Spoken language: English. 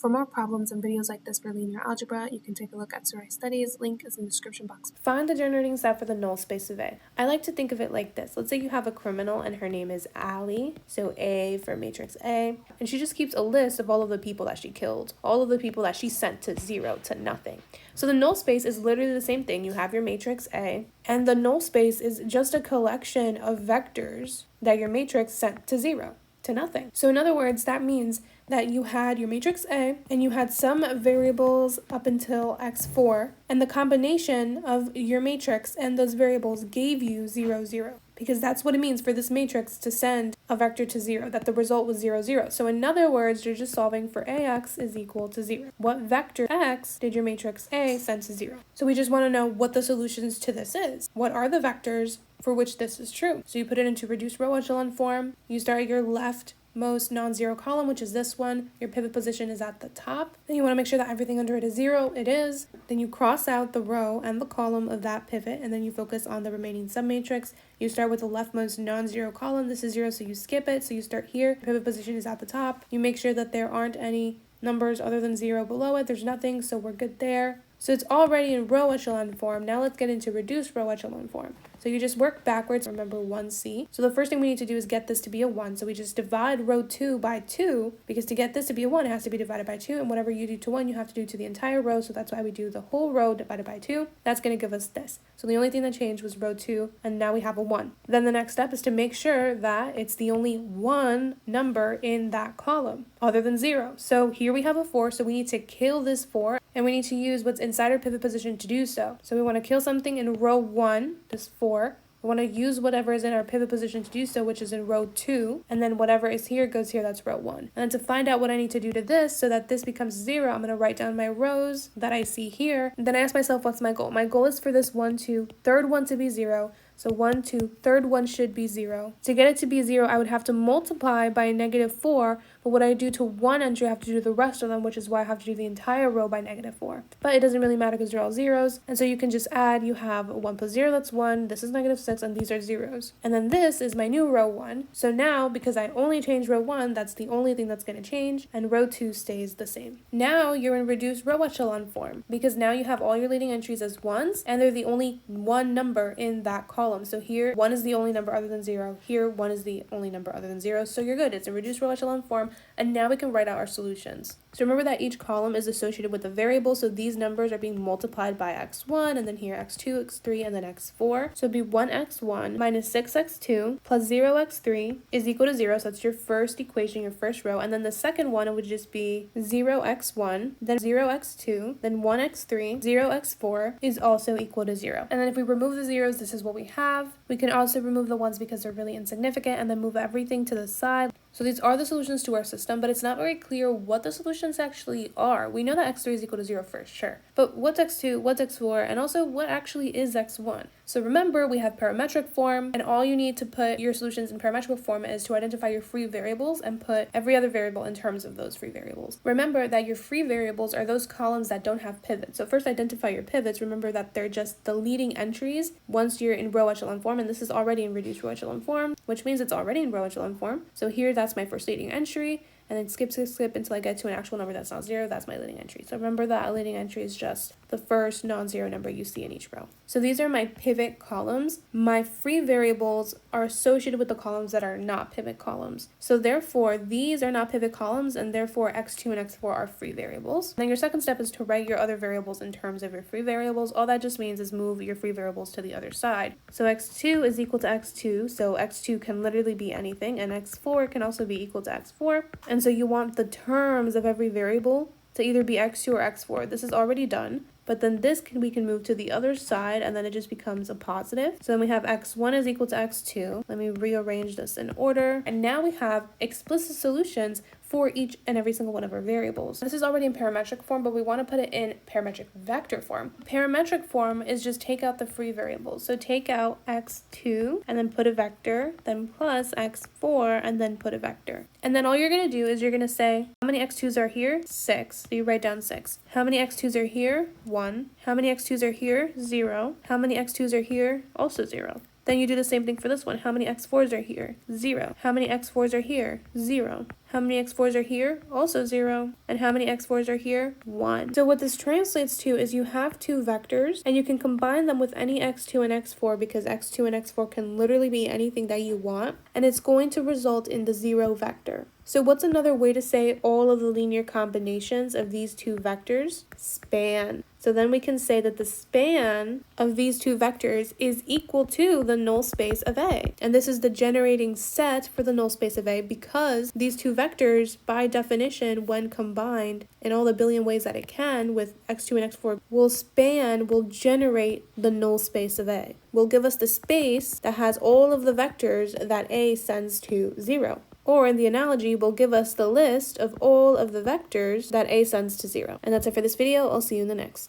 For more problems and videos like this for linear algebra, you can take a look at Sarai Studies. Link is in the description box. Find the generating set for the null space of A. I like to think of it like this. Let's say you have a criminal and her name is Allie, so A for matrix A, and she just keeps a list of all of the people that she killed, all of the people that she sent to 0, to nothing. So the null space is literally the same thing. You have your matrix A, and the null space is just a collection of vectors that your matrix sent to 0, to nothing. So in other words, that means that you had your matrix A and you had some variables up until x4, and the combination of your matrix and those variables gave you 0, 0. Because that's what it means for this matrix to send a vector to 0, that the result was 0, 0. So in other words, you're just solving for ax is equal to 0. What vector x did your matrix A send to 0? So we just want to know what the solutions to this is. What are the vectors for which this is true? So you put it into reduced row echelon form. You start at your leftmost non-zero column, which is this one. Your pivot position is at the top. Then you want to make sure that everything under it is 0. It is. Then you cross out the row and the column of that pivot, and then you focus on the remaining submatrix. You start with the leftmost non-zero column. This is 0, so you skip it. So you start here. Pivot position is at the top. You make sure that there aren't any numbers other than 0 below it. There's nothing, so we're good there. So it's already in row echelon form. Now let's get into reduced row echelon form. So you just work backwards, remember 1c. So the first thing we need to do is get this to be a 1. So we just divide row 2 by 2, because to get this to be a 1, it has to be divided by 2. And whatever you do to 1, you have to do to the entire row. So that's why we do the whole row divided by 2. That's going to give us this. So the only thing that changed was row 2, and now we have a 1. Then the next step is to make sure that it's the only one number in that column, other than 0. So here we have a 4, so we need to kill this 4, and we need to use what's inside our pivot position to do so. So we want to kill something in row 1, this 4. We want to use whatever is in our pivot position to do so, which is in row 2, and then whatever is here goes here, that's row 1. And then to find out what I need to do to this so that this becomes 0, I'm going to write down my rows that I see here. And then I ask myself, what's my goal? My goal is for this 1, 2, third one to be 0. So 1, 2, third one should be 0. To get it to be 0, I would have to multiply by -4, but what I do to one entry, I have to do to the rest of them, which is why I have to do the entire row by -4. But it doesn't really matter because they're all zeros, and so you can just add. You have 1 plus 0, that's 1, this is -6, and these are zeros. And then this is my new row 1. So now, because I only changed row 1, that's the only thing that's going to change, and row 2 stays the same. Now you're in reduced row echelon form, because now you have all your leading entries as 1s, and they're the only one number in that column. So here, 1 is the only number other than 0. Here, 1 is the only number other than 0. So you're good. It's a reduced row echelon form. And now we can write out our solutions. So remember that each column is associated with a variable. So these numbers are being multiplied by x1, and then here x2, x3, and then x4. So it'd be 1x1 minus 6x2 plus 0x3 is equal to 0. So that's your first equation, your first row. And then the second one, it would just be 0x1, then 0x2, then 1x3, 0x4 is also equal to 0. And then if we remove the zeros, this is what we have. We can also remove the ones because they're really insignificant, and then move everything to the side. So these are the solutions to our system, but it's not very clear what the solutions actually are. We know that x3 is equal to 0 first, sure. But what's x2, what's x4, and also what actually is x1? So remember, we have parametric form, and all you need to put your solutions in parametric form is to identify your free variables and put every other variable in terms of those free variables. Remember that your free variables are those columns that don't have pivots. So first identify your pivots. Remember that they're just the leading entries once you're in row echelon form, and this is already in reduced row echelon form, which means it's already in row echelon form. So here, that's my first leading entry, and then skip until I get to an actual number that's not 0. That's my leading entry. So remember that a leading entry is just the first non-zero number you see in each row. So these are my pivot columns. My free variables are associated with the columns that are not pivot columns. So therefore, these are not pivot columns, and therefore x2 and x4 are free variables. Then your second step is to write your other variables in terms of your free variables. All that just means is move your free variables to the other side. So x2 is equal to x2, so x2 can literally be anything, and x4 can also be equal to x4. And so you want the terms of every variable to either be x2 or x4. This is already done, but then we can move to the other side, and then it just becomes a positive. So then we have x1 is equal to x2. Let me rearrange this in order. And now we have explicit solutions for each and every single one of our variables. This is already in parametric form, but we want to put it in parametric vector form. Parametric form is just take out the free variables. So take out x2 and then put a vector, then plus x4 and then put a vector. And then all you're going to do is you're going to say, how many x2s are here? 6. So you write down 6. How many x2s are here? 1. How many x2s are here? 0. How many x2s are here? Also 0. Then you do the same thing for this one. How many x4s are here? 0. How many x4s are here? 0. How many x4s are here? Also 0. And how many x4s are here? 1. So what this translates to is you have two vectors and you can combine them with any x2 and x4 because x2 and x4 can literally be anything that you want, and it's going to result in the 0 vector. So what's another way to say all of the linear combinations of these two vectors? Span. So then we can say that the span of these two vectors is equal to the null space of A. And this is the generating set for the null space of A because these two vectors, by definition, when combined in all the billion ways that it can with x2 and x4, will generate the null space of A. Will give us the space that has all of the vectors that A sends to 0. Or in the analogy, will give us the list of all of the vectors that A sends to 0. And that's it for this video. I'll see you in the next.